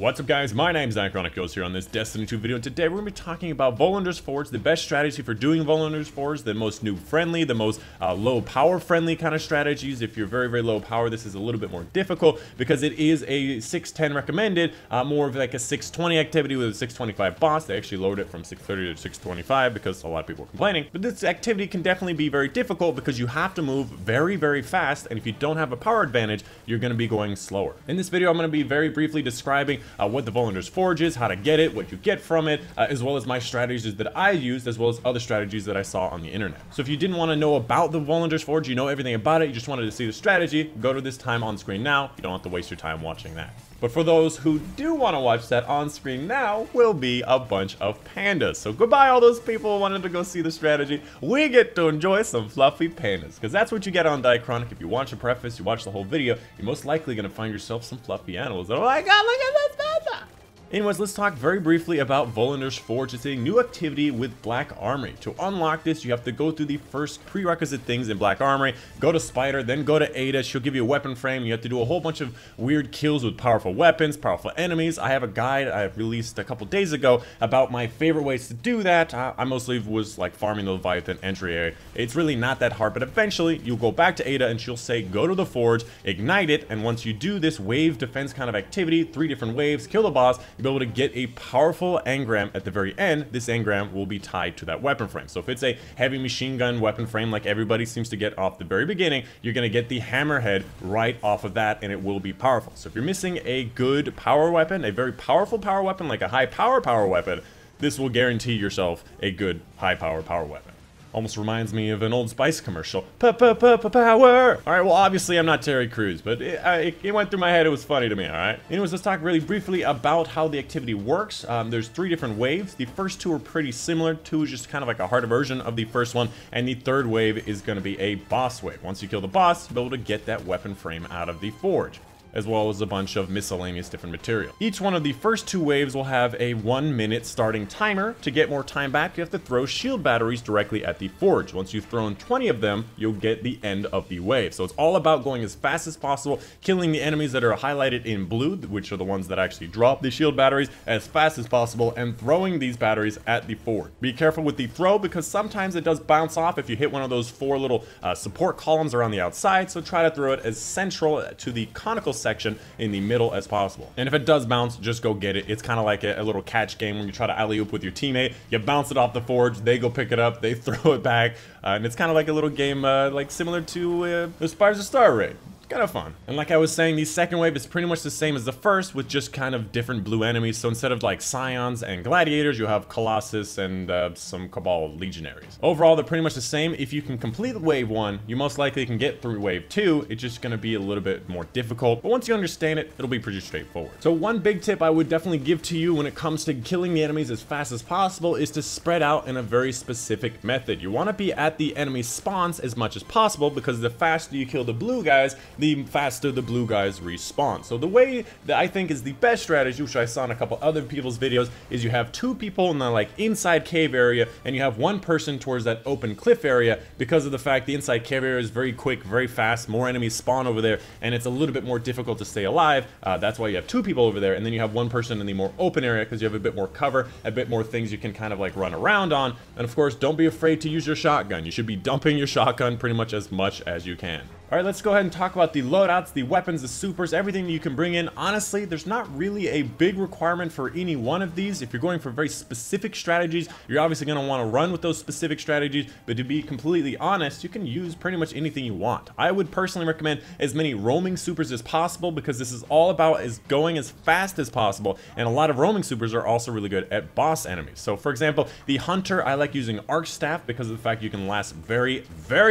What's up guys, my name's Dychronic here on this Destiny 2 video, and today we're going to be talking about Volundr's Forge, the best strategy for doing Volundr's Forge, the most noob friendly, the most low power friendly kind of strategies. If you're very low power, this is a little bit more difficult because it is a 610 recommended, more of like a 620 activity with a 625 boss. They actually lowered it from 630 to 625 because a lot of people are complaining. But this activity can definitely be very difficult because you have to move very fast, and if you don't have a power advantage, you're going to be going slower. In this video, I'm going to be very briefly describing what the Volundr's Forge is, how to get it, what you get from it, as well as my strategies that I used, as well as other strategies that I saw on the internet. So if you didn't want to know about the Volundr's Forge, you know everything about it, you just wanted to see the strategy, go to this time on screen now. You don't have to waste your time watching that. But for those who do want to watch that on screen now, will be a bunch of pandas. So goodbye all those people who wanted to go see the strategy. We get to enjoy some fluffy pandas, because that's what you get on Dychronic. If you watch the preface, you watch the whole video, you're most likely going to find yourself some fluffy animals. Oh my god, look at this panda! Anyways, let's talk very briefly about Volundr's Forge. It's a new activity with Black Armory. To unlock this, you have to go through the first prerequisite things in Black Armory. Go to Spider, then go to Ada. She'll give you a weapon frame. You have to do a whole bunch of weird kills with powerful weapons, powerful enemies. I have a guide I released a couple days ago about my favorite ways to do that. I mostly was like farming the Leviathan entry area. It's really not that hard, but eventually you'll go back to Ada and she'll say, go to the Forge, ignite it, and once you do this wave defense kind of activity, 3 different waves, kill the boss, be able to get a powerful engram at the very end. This engram will be tied to that weapon frame. So if it's a heavy machine gun weapon frame like everybody seems to get off the very beginning, you're going to get the hammerhead right off of that, and it will be powerful. So if you're missing a good power weapon, a very powerful power weapon, like a high power weapon, this will guarantee yourself a good high power weapon. Almost reminds me of an Old Spice commercial. Power! Alright, well obviously I'm not Terry Crews, but it went through my head, it was funny to me, alright? Anyways, let's talk really briefly about how the activity works. There's 3 different waves. The first 2 are pretty similar. 2 is just kind of like a harder version of the first one, and the third wave is going to be a boss wave. Once you kill the boss, you'll be able to get that weapon frame out of the forge, as well as a bunch of miscellaneous different material. Each one of the first 2 waves will have a 1-minute starting timer. To get more time back, you have to throw shield batteries directly at the forge. Once you've thrown 20 of them, you'll get the end of the wave. So it's all about going as fast as possible, killing the enemies that are highlighted in blue, which are the ones that actually drop the shield batteries, as fast as possible, and throwing these batteries at the forge. Be careful with the throw, because sometimes it does bounce off if you hit one of those 4 little support columns around the outside, so try to throw it as central to the conical section in the middle as possible. And if it does bounce, just go get it. It's kind of like a little catch game when you try to alley-oop with your teammate. You bounce it off the forge, they go pick it up, they throw it back, and it's kind of like a little game like similar to the Spires of Star Raid. Kind of fun. And like I was saying, the second wave is pretty much the same as the first, with just kind of different blue enemies. So instead of like Scions and Gladiators, you have Colossus and some Cabal Legionaries. Overall, they're pretty much the same. If you can complete wave 1, you most likely can get through wave 2. It's just going to be a little bit more difficult, but once you understand it, it'll be pretty straightforward. So one big tip I would definitely give to you when it comes to killing the enemies as fast as possible is to spread out in a very specific method. You want to be at the enemy spawns as much as possible, because the faster you kill the blue guys, the faster the blue guys respawn. So the way that I think is the best strategy, which I saw in a couple other people's videos, is you have 2 people in the like inside cave area, and you have 1 person towards that open cliff area, because of the fact the inside cave area is very quick, very fast, more enemies spawn over there, and it's a little bit more difficult to stay alive. That's why you have 2 people over there, and then you have 1 person in the more open area, because you have a bit more cover, a bit more things you can kind of like run around on. And of course, don't be afraid to use your shotgun. You should be dumping your shotgun pretty much as you can. Alright, let's go ahead and talk about the loadouts, the weapons, the supers, everything you can bring in. Honestly, there's not really a big requirement for any one of these. If you're going for very specific strategies, you're obviously going to want to run with those specific strategies, but to be completely honest, you can use pretty much anything you want. I would personally recommend as many roaming supers as possible, because this is all about going as fast as possible, and a lot of roaming supers are also really good at boss enemies. So for example, the Hunter, I like using Arcstaff because of the fact you can last very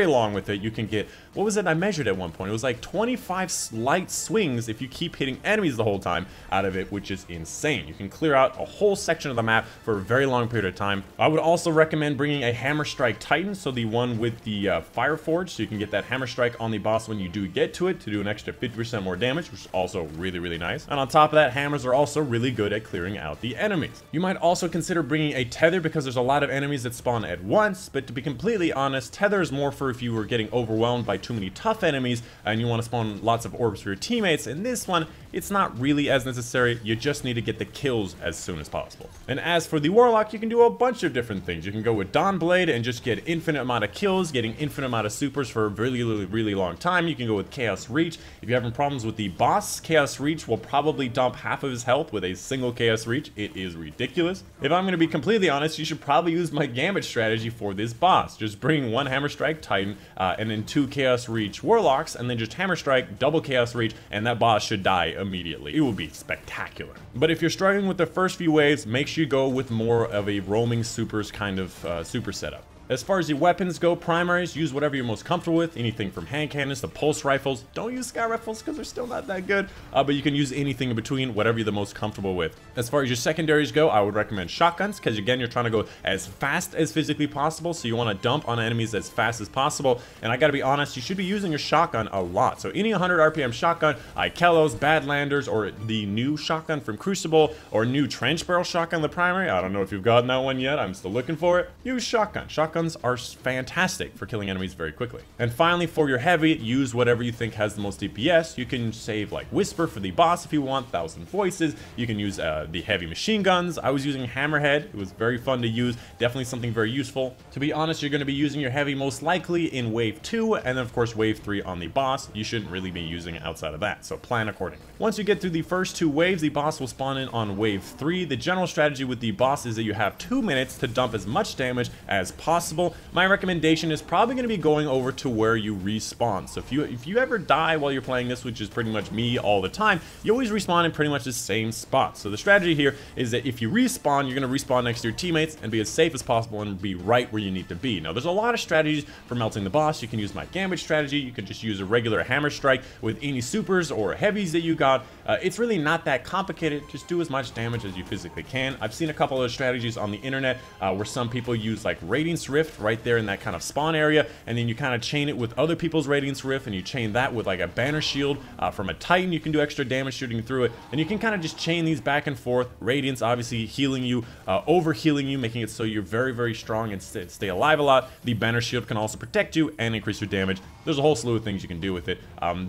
long with it. You can get, what was it I measured at one point? It was like 25 light swings if you keep hitting enemies the whole time out of it, which is insane. You can clear out a whole section of the map for a very long period of time. I would also recommend bringing a Hammer Strike Titan, so the one with the Fire Forge, so you can get that Hammer Strike on the boss when you do get to it to do an extra 50% more damage, which is also really nice. And on top of that, hammers are also really good at clearing out the enemies. You might also consider bringing a Tether, because there's a lot of enemies that spawn at once, but to be completely honest, Tether is more for if you were getting overwhelmed by too many tough buff enemies and you want to spawn lots of orbs for your teammates, in this one, it's not really as necessary. You just need to get the kills as soon as possible. And as for the Warlock, you can do a bunch of different things. You can go with Dawnblade and just get infinite amount of kills, getting infinite amount of supers for a really long time. You can go with Chaos Reach. If you're having problems with the boss, Chaos Reach will probably dump half of his health with a single Chaos Reach. It is ridiculous. If I'm going to be completely honest, you should probably use my Gambit strategy for this boss. Just bring one Hammer Strike Titan and then 2 Chaos Reach Warlocks, and then just Hammer Strike, double Chaos Reach, and that boss should die immediately. It will be spectacular. But if you're struggling with the first few waves, make sure you go with more of a roaming supers kind of super setup. As far as your weapons go, primaries, use whatever you're most comfortable with. Anything from hand cannons to pulse rifles. Don't use scout rifles because they're still not that good, but you can use anything in between, whatever you're the most comfortable with. As far as your secondaries go, I would recommend shotguns because, again, you're trying to go as fast as physically possible, so you want to dump on enemies as fast as possible. And I gotta be honest, you should be using your shotgun a lot. So any 100 RPM shotgun, Ikelos, Badlanders, or the new shotgun from Crucible, or new trench barrel shotgun, the primary. I don't know if you've gotten that one yet. I'm still looking for it. Use shotgun. Shotguns are fantastic for killing enemies very quickly. And finally, for your heavy, use whatever you think has the most DPS. You can save like Whisper for the boss if you want, 1,000 Voices. You can use the heavy machine guns. I was using Hammerhead. It was very fun to use. Definitely something very useful. To be honest, you're going to be using your heavy most likely in wave 2, and then of course wave 3 on the boss. You shouldn't really be using it outside of that, so plan accordingly. Once you get through the first 2 waves, the boss will spawn in on wave 3. The general strategy with the boss is that you have 2 minutes to dump as much damage as possible. My recommendation is probably going to be going over to where you respawn. So if you ever die while you're playing this, which is pretty much me all the time, you always respawn in pretty much the same spot. So the strategy here is that if you respawn, you're going to respawn next to your teammates and be as safe as possible and be right where you need to be. Now there's a lot of strategies for melting the boss. You can use my Gambit strategy. You can just use a regular Hammer Strike with any supers or heavies that you got. It's really not that complicated. Just do as much damage as you physically can. I've seen a couple of strategies on the internet where some people use like Radiance Rift right there in that kind of spawn area, and then you kind of chain it with other people's Radiance Rift, and you chain that with like a banner shield from a Titan. You can do extra damage shooting through it, and you can kind of just chain these back and forth. Radiance obviously healing you, over healing you, making it so you're very strong and stay alive a lot. The banner shield can also protect you and increase your damage. There's a whole slew of things you can do with it.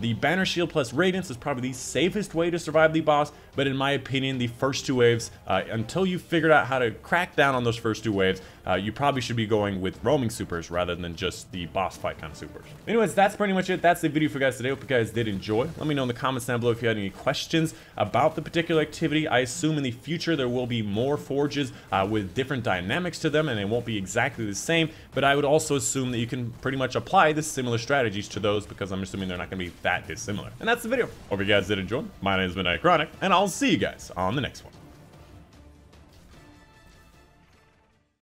The banner shield plus Radiance is probably the safest way to survive the boss, but in my opinion, the first 2 waves, until you figured out how to crack down on those first 2 waves, you probably should be going with roaming supers rather than just the boss fight kind of supers. Anyways, that's pretty much it. That's the video for you guys today. Hope you guys did enjoy. Let me know in the comments down below if you had any questions about the particular activity. I assume in the future there will be more forges with different dynamics to them, and they won't be exactly the same, but I would also assume that you can pretty much apply the similar strategies to those, because I'm assuming they're not going to be that dissimilar. And that's the video. Hope you guys did enjoy. My name has been Dychronic, and I'll see you guys on the next one.